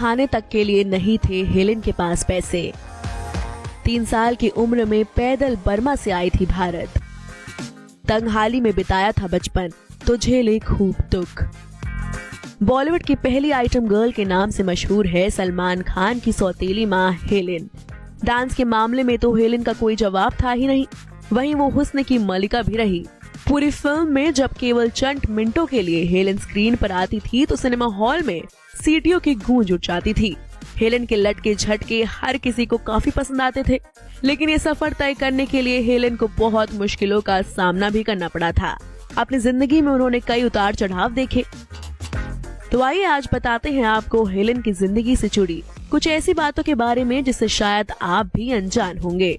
खाने तक के लिए नहीं थे हेलेन के पास पैसे। 3 साल की उम्र में पैदल बर्मा से आई थी भारत। तंगहाली में बिताया था बचपन, तो झेले खूब दुख। बॉलीवुड की पहली आइटम गर्ल के नाम से मशहूर है सलमान खान की सौतेली मां हेलेन। डांस के मामले में तो हेलेन का कोई जवाब था ही नहीं, वहीं वो हुस्न की मलिका भी रही। पूरी फिल्म में जब केवल चंद मिनटों के लिए हेलेन स्क्रीन पर आती थी तो सिनेमा हॉल में सीटियों की गूंज उठ जाती थी। हेलेन के लटके झटके हर किसी को काफी पसंद आते थे, लेकिन ये सफर तय करने के लिए हेलेन को बहुत मुश्किलों का सामना भी करना पड़ा था। अपनी जिंदगी में उन्होंने कई उतार चढ़ाव देखे। तो आइए आज बताते हैं आपको हेलेन की जिंदगी से जुड़ी कुछ ऐसी बातों के बारे में जिससे शायद आप भी अनजान होंगे।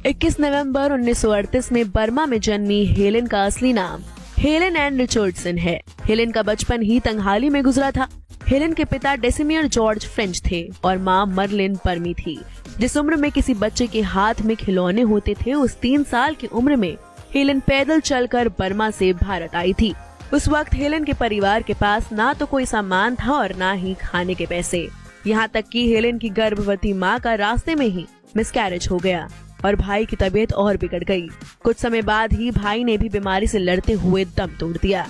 21 नवंबर 1938 में बर्मा में जन्मी हेलेन का असली नाम हेलेन एन रिचर्डसन है। हेलेन का बचपन ही तंगहाली में गुजरा था। हेलेन के पिता डेसिमियर जॉर्ज फ्रेंच थे और मां मर्लिन पर्मी थी। जिस उम्र में किसी बच्चे के हाथ में खिलौने होते थे, उस 3 साल की उम्र में हेलेन पैदल चलकर बर्मा से भारत आई थी। उस वक्त हेलेन के परिवार के पास ना तो कोई सामान था और ना ही खाने के पैसे। यहाँ तक कि हेलेन की गर्भवती माँ का रास्ते में ही मिसकैरेज हो गया और भाई की तबीयत और बिगड़ गई। कुछ समय बाद ही भाई ने भी बीमारी से लड़ते हुए दम तोड़ दिया।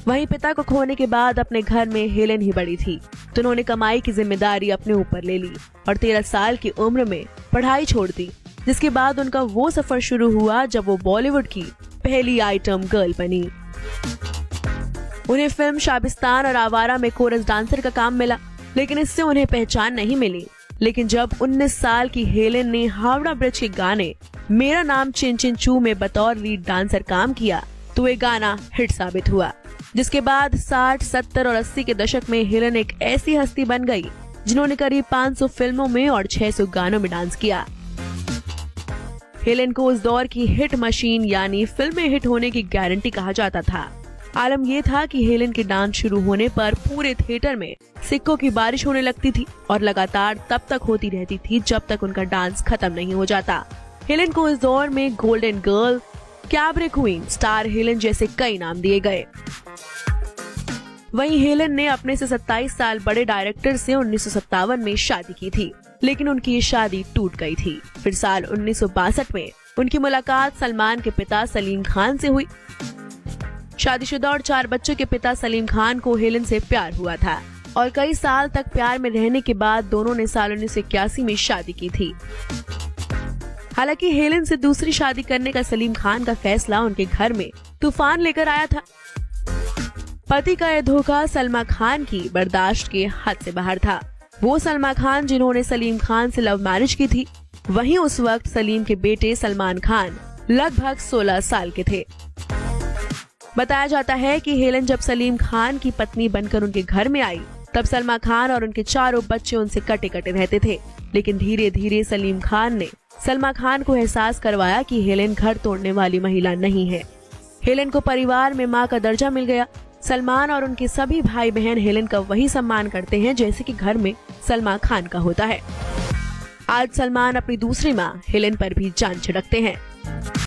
वहीं पिता को खोने के बाद अपने घर में हेलेन ही बड़ी थी, तो उन्होंने कमाई की जिम्मेदारी अपने ऊपर ले ली और 13 साल की उम्र में पढ़ाई छोड़ दी। जिसके बाद उनका वो सफर शुरू हुआ जब वो बॉलीवुड की पहली आइटम गर्ल बनी। उन्हें फिल्म शाबिस्तान और आवारा में कोरस डांसर का काम मिला, लेकिन इससे उन्हें पहचान नहीं मिली। लेकिन जब 19 साल की हेलेन ने हावड़ा ब्रिज के गाने मेरा नाम चिन चिन चू में बतौर लीड डांसर काम किया, तो ये गाना हिट साबित हुआ। जिसके बाद 60, 70 और 80 के दशक में हेलेन एक ऐसी हस्ती बन गई जिन्होंने करीब 500 फिल्मों में और 600 गानों में डांस किया। हेलेन को उस दौर की हिट मशीन यानी फिल्में हिट होने की गारंटी कहा जाता था। आलम यह था कि हेलेन के डांस शुरू होने पर पूरे थिएटर में सिक्कों की बारिश होने लगती थी और लगातार तब तक होती रहती थी जब तक उनका डांस खत्म नहीं हो जाता। हेलेन को इस दौर में golden girl, cabaret queen, star Helen जैसे कई नाम दिए गए। वहीं हेलेन ने अपने से 27 साल बड़े डायरेक्टर से 1957 में शादी की थी, लेकिन उनकी ये शादी टूट गई थी। फिर साल 1962 में उनकी मुलाकात सलमान के पिता सलीम खान से हुई। शादीशुदा और 4 बच्चों के पिता सलीम खान को हेलेन से प्यार हुआ था और कई साल तक प्यार में रहने के बाद दोनों ने साल 1981 में शादी की थी। हालांकि हेलेन से दूसरी शादी करने का सलीम खान का फैसला उनके घर में तूफान लेकर आया था। पति का यह धोखा सलमा खान की बर्दाश्त के हद से बाहर था। वो सलमा खान जिन्होंने सलीम खान से लव मैरिज की थी। वहीं उस वक्त सलीम के बेटे सलमान खान लगभग 16 साल के थे। बताया जाता है कि हेलेन जब सलीम खान की पत्नी बनकर उनके घर में आई, तब सलमा खान और उनके 4 बच्चे उनसे कटे कटे रहते थे। लेकिन धीरे धीरे सलीम खान ने सलमा खान को एहसास करवाया कि हेलेन घर तोड़ने वाली महिला नहीं है। हेलेन को परिवार में मां का दर्जा मिल गया। सलमान और उनके सभी भाई बहन हेलेन का वही सम्मान करते हैं जैसे कि घर में सलमा खान का होता है। आज सलमान अपनी दूसरी मां हेलेन पर भी जान छिड़कते हैं।